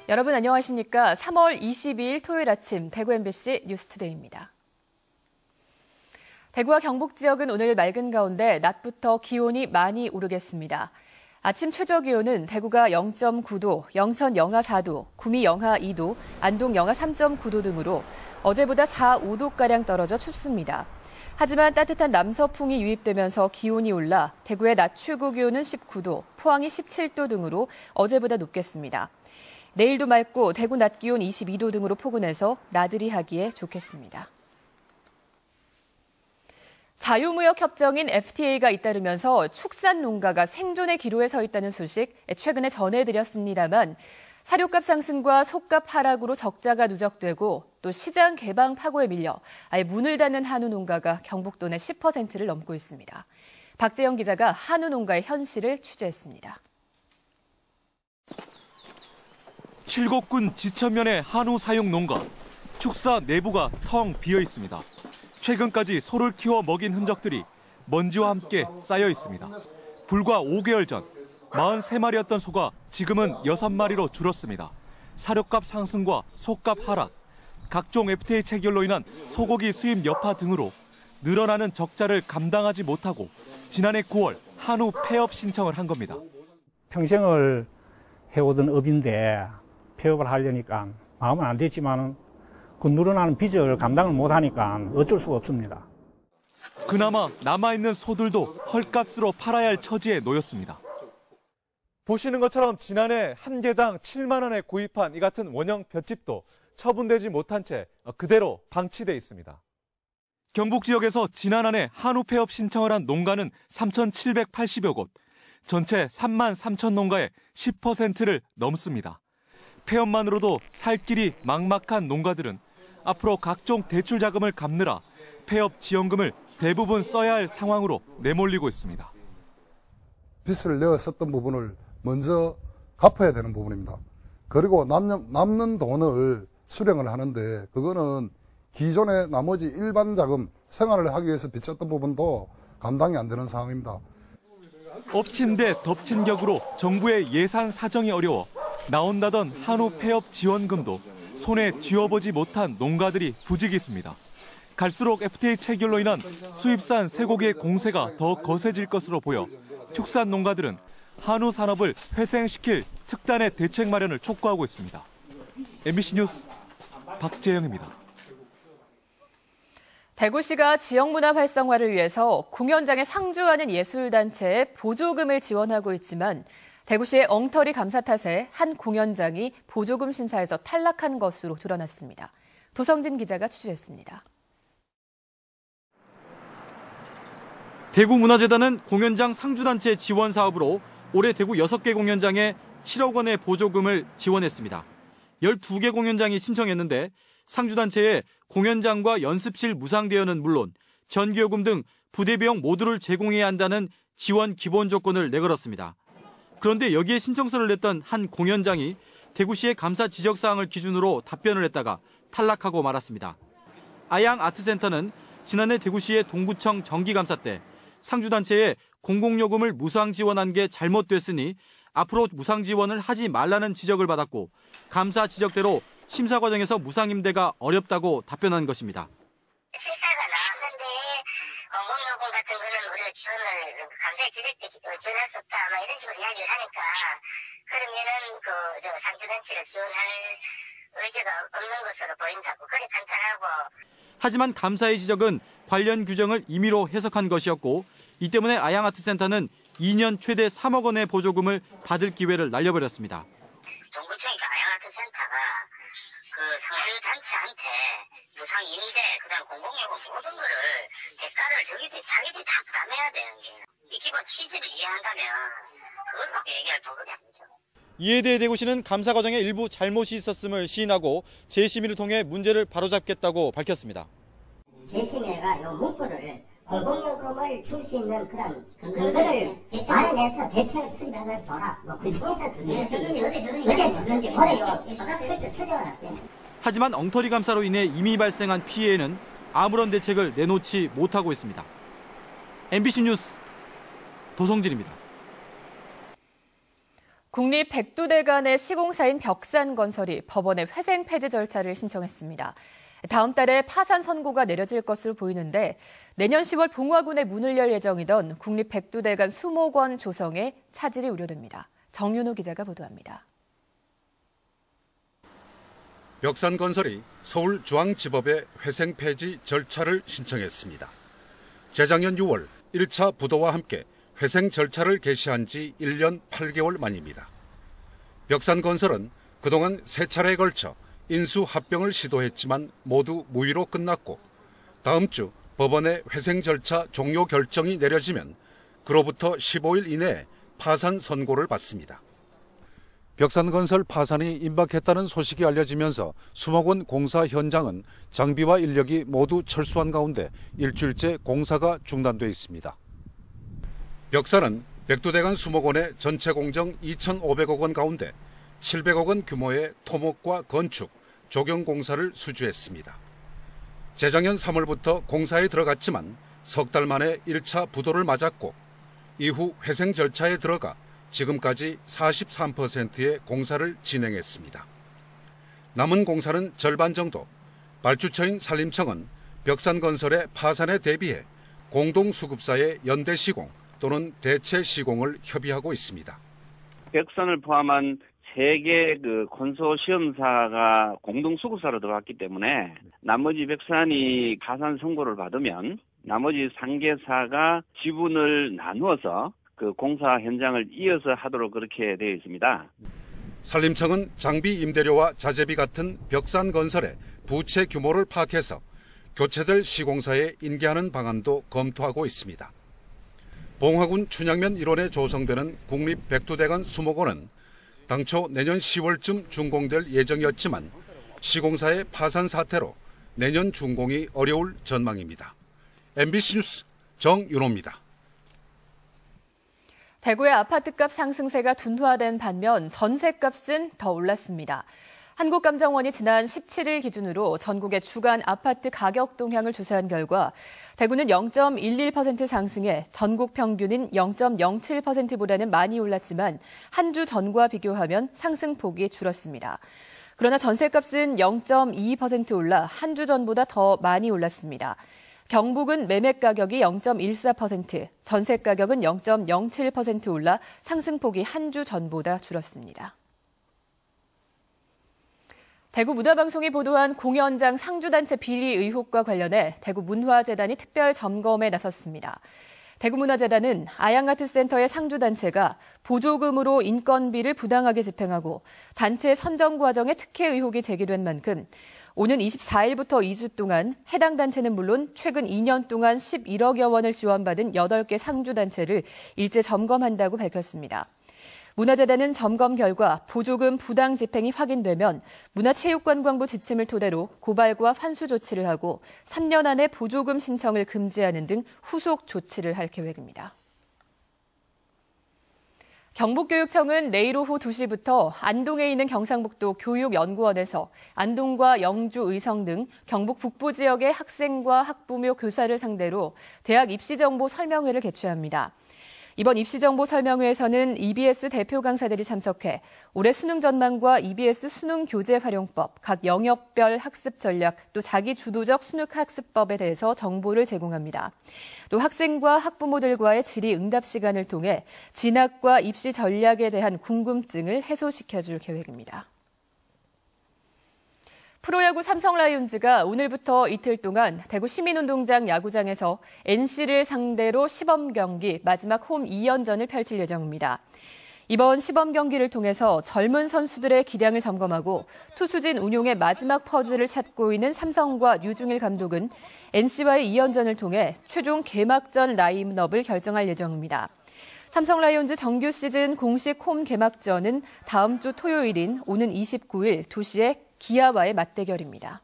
여러분 안녕하십니까? 3월 22일 토요일 아침 대구 MBC 뉴스투데이입니다. 대구와 경북 지역은 오늘 맑은 가운데 낮부터 기온이 많이 오르겠습니다. 아침 최저기온은 대구가 0.9도, 영천 영하 4도, 구미 영하 2도, 안동 영하 3.9도 등으로 어제보다 4, 5도가량 떨어져 춥습니다. 하지만 따뜻한 남서풍이 유입되면서 기온이 올라 대구의 낮 최고 기온은 19도, 포항이 17도 등으로 어제보다 높겠습니다. 내일도 맑고 대구 낮 기온 22도 등으로 포근해서 나들이 하기에 좋겠습니다. 자유무역 협정인 FTA가 잇따르면서 축산 농가가 생존의 기로에 서 있다는 소식 최근에 전해드렸습니다만 사료값 상승과 속값 하락으로 적자가 누적되고 또 시장 개방 파고에 밀려 아예 문을 닫는 한우 농가가 경북도 내 10%를 넘고 있습니다. 박재영 기자가 한우 농가의 현실을 취재했습니다. 7곳군 지천면의 한우 사육 농가, 축사 내부가 텅 비어 있습니다. 최근까지 소를 키워 먹인 흔적들이 먼지와 함께 쌓여 있습니다. 불과 5개월 전 43마리였던 소가 지금은 6마리로 줄었습니다. 사료값 상승과 속값 하락, 각종 FTA 체결로 인한 소고기 수입 여파 등으로 늘어나는 적자를 감당하지 못하고 지난해 9월 한우 폐업 신청을 한 겁니다. 평생을 해오던 업인데 폐업을 하려니까 마음은 안 됐지만 그 늘어나는 빚을 감당을 못하니까 어쩔 수가 없습니다. 그나마 남아있는 소들도 헐값으로 팔아야 할 처지에 놓였습니다. 보시는 것처럼 지난해 한 개당 7만 원에 구입한 이 같은 원형 볏짚도 처분되지 못한 채 그대로 방치돼 있습니다. 경북 지역에서 지난 한 해 한우 폐업 신청을 한 농가는 3,780여 곳, 전체 3만 3천 농가의 10%를 넘습니다. 폐업만으로도 살 길이 막막한 농가들은 앞으로 각종 대출 자금을 갚느라 폐업 지원금을 대부분 써야 할 상황으로 내몰리고 있습니다. 빚을 내어 썼던 부분을 먼저 갚아야 되는 부분입니다. 그리고 남는 돈을 수령을 하는데 그거는 기존의 나머지 일반 자금, 생활을 하기 위해서 빚졌던 부분도 감당이 안 되는 상황입니다. 엎친 데 덮친 격으로 정부의 예산 사정이 어려워 나온다던 한우 폐업 지원금도 손에 쥐어보지 못한 농가들이 부지기수입니다. 갈수록 FTA 체결로 인한 수입산 쇠고기의 공세가 더 거세질 것으로 보여 축산 농가들은 한우 산업을 회생시킬 특단의 대책 마련을 촉구하고 있습니다. MBC 뉴스 박재영입니다. 대구시가 지역문화 활성화를 위해서 공연장에 상주하는 예술단체에 보조금을 지원하고 있지만 대구시의 엉터리 감사 탓에 한 공연장이 보조금 심사에서 탈락한 것으로 드러났습니다. 도성진 기자가 취재했습니다. 대구문화재단은 공연장 상주단체 지원 사업으로 올해 대구 6개 공연장에 7억 원의 보조금을 지원했습니다. 12개 공연장이 신청했는데 상주단체에 공연장과 연습실 무상 대여는 물론 전기요금 등 부대 비용 모두를 제공해야 한다는 지원 기본 조건을 내걸었습니다. 그런데 여기에 신청서를 냈던 한 공연장이 대구시의 감사 지적사항을 기준으로 답변을 했다가 탈락하고 말았습니다. 아양 아트센터는 지난해 대구시의 동구청 정기감사 때 상주단체에 공공요금을 무상 지원한 게 잘못됐으니 앞으로 무상 지원을 하지 말라는 지적을 받았고 감사 지적대로 심사 과정에서 무상 임대가 어렵다고 답변한 것입니다. 심사가 나왔는데 공공요금 같은 거는 우리가 지원을 감사에 지적 때 지원할 수 없다 이런 식으로 이야기를 하니까 그러면은 상주단체를 지원할 의지가 없는 것으로 보인다고 그렇게 판단하고. 하지만 감사의 지적은 관련 규정을 임의로 해석한 것이었고 이 때문에 아양아트센터는 2년 최대 3억 원의 보조금을 받을 기회를 날려버렸습니다. 동구청이니까 아양아트센터가 상주단체한테 무상 임대, 그다음 공공요금 모든 거를 대가를 자기들이 다 부담해야 돼요. 이 기본 취지를 이해한다면 그걸 갖고 얘기할 도덕이 아니죠. 이에 대해 대구시는 감사 과정에 일부 잘못이 있었음을 시인하고 재심의를 통해 문제를 바로잡겠다고 밝혔습니다. 재심회가 이 문구를 공공요금을 줄 수 있는 그런 그거를 마련해서 대책을 수립해서 줘라. 그 중에서 어디 주든지 올해 수정을 할게요. 하지만 엉터리 감사로 인해 이미 발생한 피해에는 아무런 대책을 내놓지 못하고 있습니다. MBC 뉴스 도성진입니다. 국립 백두대간의 시공사인 벽산건설이 법원에 회생 폐지 절차를 신청했습니다. 다음 달에 파산 선고가 내려질 것으로 보이는데 내년 10월 봉화군에 문을 열 예정이던 국립 백두대간 수목원 조성에 차질이 우려됩니다. 정윤호 기자가 보도합니다. 벽산건설이 서울중앙지법에 회생 폐지 절차를 신청했습니다. 재작년 6월 1차 부도와 함께 회생 절차를 개시한 지 1년 8개월 만입니다. 벽산건설은 그동안 3차례에 걸쳐 인수합병을 시도했지만 모두 무의로 끝났고 다음 주 법원의 회생 절차 종료 결정이 내려지면 그로부터 15일 이내에 파산 선고를 받습니다. 벽산건설 파산이 임박했다는 소식이 알려지면서 수목원 공사 현장은 장비와 인력이 모두 철수한 가운데 일주일째 공사가 중단돼 있습니다. 벽산은 백두대간 수목원의 전체 공정 2,500억 원 가운데 700억 원 규모의 토목과 건축, 조경 공사를 수주했습니다. 재작년 3월부터 공사에 들어갔지만 석 달 만에 1차 부도를 맞았고 이후 회생 절차에 들어가 지금까지 43%의 공사를 진행했습니다. 남은 공사는 절반 정도. 발주처인 산림청은 벽산건설의 파산에 대비해 공동수급사의 연대 시공 또는 대체 시공을 협의하고 있습니다. 벽산을 포함한 3개 컨소시엄사가 공동수급사로 들어갔기 때문에 나머지 벽산이 파산 선고를 받으면 나머지 3개사가 지분을 나누어서 공사 현장을 이어서 하도록 그렇게 되어 있습니다. 산림청은 장비 임대료와 자재비 같은 벽산건설의 부채 규모를 파악해서 교체될 시공사에 인계하는 방안도 검토하고 있습니다. 봉화군 춘향면 일원에 조성되는 국립 백두대간 수목원은 당초 내년 10월쯤 준공될 예정이었지만 시공사의 파산 사태로 내년 준공이 어려울 전망입니다. MBC 뉴스 정윤호입니다. 대구의 아파트값 상승세가 둔화된 반면 전세값은 더 올랐습니다. 한국감정원이 지난 17일 기준으로 전국의 주간 아파트 가격 동향을 조사한 결과 대구는 0.11% 상승해 전국 평균인 0.07%보다는 많이 올랐지만 한 주 전과 비교하면 상승폭이 줄었습니다. 그러나 전세값은 0.22% 올라 한 주 전보다 더 많이 올랐습니다. 경북은 매매 가격이 0.14%, 전세 가격은 0.07% 올라 상승폭이 한 주 전보다 줄었습니다. 대구 문화방송이 보도한 공연장 상주단체 비리 의혹과 관련해 대구문화재단이 특별 점검에 나섰습니다. 대구문화재단은 아양아트센터의 상주단체가 보조금으로 인건비를 부당하게 집행하고 단체 선정 과정에 특혜 의혹이 제기된 만큼 오는 24일부터 2주 동안 해당 단체는 물론 최근 2년 동안 11억여 원을 지원받은 8개 상주단체를 일제 점검한다고 밝혔습니다. 문화재단은 점검 결과 보조금 부당 집행이 확인되면 문화체육관광부 지침을 토대로 고발과 환수 조치를 하고 3년 안에 보조금 신청을 금지하는 등 후속 조치를 할 계획입니다. 경북교육청은 내일 오후 2시부터 안동에 있는 경상북도 교육연구원에서 안동과 영주, 의성 등 경북 북부 지역의 학생과 학부모, 교사를 상대로 대학 입시정보 설명회를 개최합니다. 이번 입시정보 설명회에서는 EBS 대표 강사들이 참석해 올해 수능 전망과 EBS 수능 교재 활용법, 각 영역별 학습 전략, 또 자기주도적 수능 학습법에 대해서 정보를 제공합니다. 또 학생과 학부모들과의 질의 응답 시간을 통해 진학과 입시 전략에 대한 궁금증을 해소시켜줄 계획입니다. 프로야구 삼성 라이온즈가 오늘부터 이틀 동안 대구 시민운동장 야구장에서 NC를 상대로 시범 경기 마지막 홈 2연전을 펼칠 예정입니다. 이번 시범 경기를 통해서 젊은 선수들의 기량을 점검하고 투수진 운용의 마지막 퍼즐을 찾고 있는 삼성과 류중일 감독은 NC와의 2연전을 통해 최종 개막전 라인업을 결정할 예정입니다. 삼성 라이온즈 정규 시즌 공식 홈 개막전은 다음 주 토요일인 오는 29일 2시에 기아와의 맞대결입니다.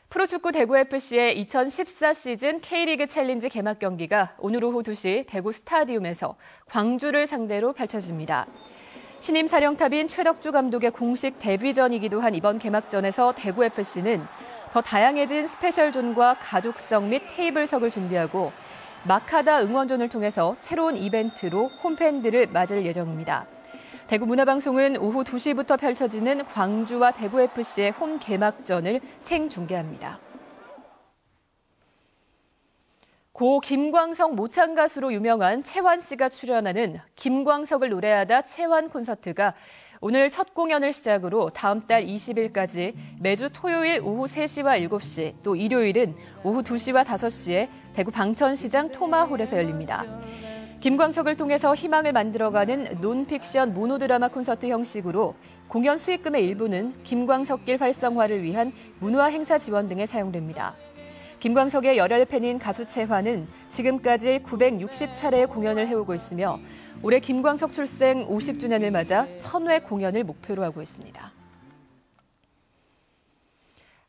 프로축구 대구FC의 2014 시즌 K리그 챌린지 개막 경기가 오늘 오후 2시 대구 스타디움에서 광주를 상대로 펼쳐집니다. 신임 사령탑인 최덕주 감독의 공식 데뷔전이기도 한 이번 개막전에서 대구FC는 더 다양해진 스페셜존과 가족석 및 테이블석을 준비하고 마카다 응원존을 통해서 새로운 이벤트로 홈팬들을 맞을 예정입니다. 대구문화방송은 오후 2시부터 펼쳐지는 광주와 대구FC의 홈 개막전을 생중계합니다. 고 김광석 모창 가수로 유명한 채환 씨가 출연하는 김광석을 노래하다 채환 콘서트가 오늘 첫 공연을 시작으로 다음 달 20일까지 매주 토요일 오후 3시와 7시, 또 일요일은 오후 2시와 5시에 대구 방천시장 토마홀에서 열립니다. 김광석을 통해서 희망을 만들어가는 논픽션 모노드라마 콘서트 형식으로 공연 수익금의 일부는 김광석길 활성화를 위한 문화 행사 지원 등에 사용됩니다. 김광석의 열혈 팬인 가수 채환은 지금까지 960차례의 공연을 해오고 있으며 올해 김광석 출생 50주년을 맞아 1000회 공연을 목표로 하고 있습니다.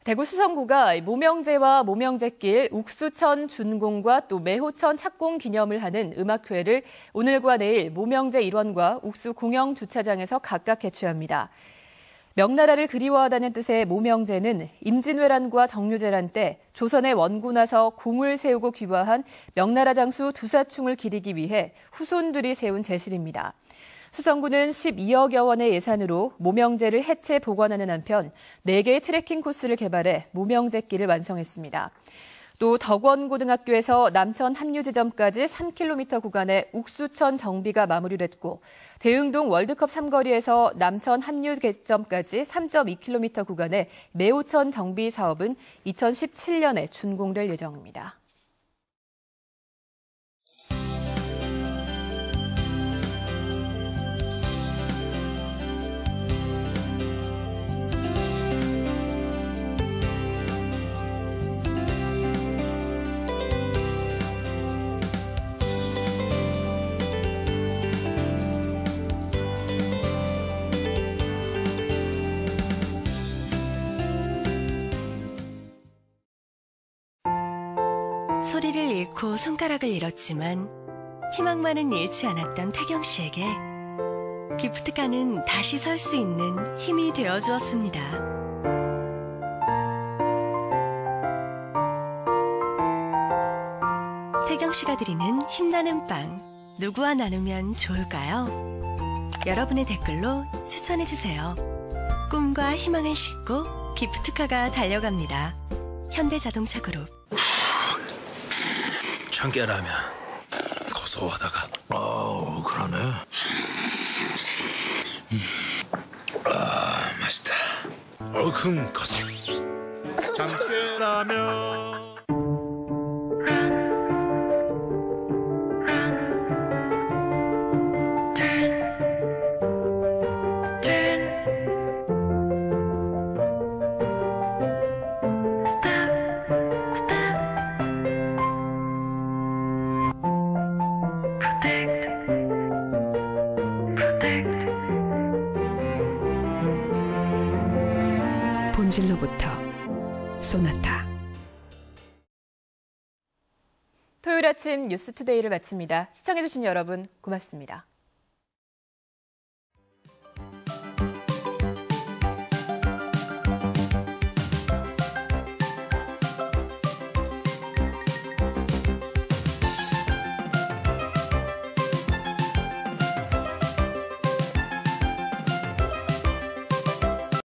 대구 수성구가 모명제와 모명제길, 욱수천 준공과 또 매호천 착공 기념을 하는 음악회를 오늘과 내일 모명제 일원과 욱수 공영 주차장에서 각각 개최합니다. 명나라를 그리워하다는 뜻의 모명제는 임진왜란과 정유재란 때 조선의 원군와서 공을 세우고 귀화한 명나라 장수 두사충을 기리기 위해 후손들이 세운 제실입니다. 수성구는 12억여 원의 예산으로 모명제를 해체 복원하는 한편 4개의 트레킹 코스를 개발해 모명제길을 완성했습니다. 또 덕원고등학교에서 남천 합류 지점까지 3km 구간의 욱수천 정비가 마무리됐고 대흥동 월드컵 삼거리에서 남천 합류 지점까지 3.2km 구간의 매호천 정비 사업은 2017년에 준공될 예정입니다. 소리를 잃고 손가락을 잃었지만 희망만은 잃지 않았던 태경 씨에게 기프트카는 다시 설 수 있는 힘이 되어주었습니다. 태경 씨가 드리는 힘나는 빵, 누구와 나누면 좋을까요? 여러분의 댓글로 추천해주세요. 꿈과 희망을 싣고 기프트카가 달려갑니다. 현대자동차 그룹. 참깨라면 고소하다가 그러네. 맛있다. 얼큰 고소. 참깨라면. 본질로부터 소나타. 토요일 아침 뉴스투데이를 마칩니다. 시청해주신 여러분 고맙습니다.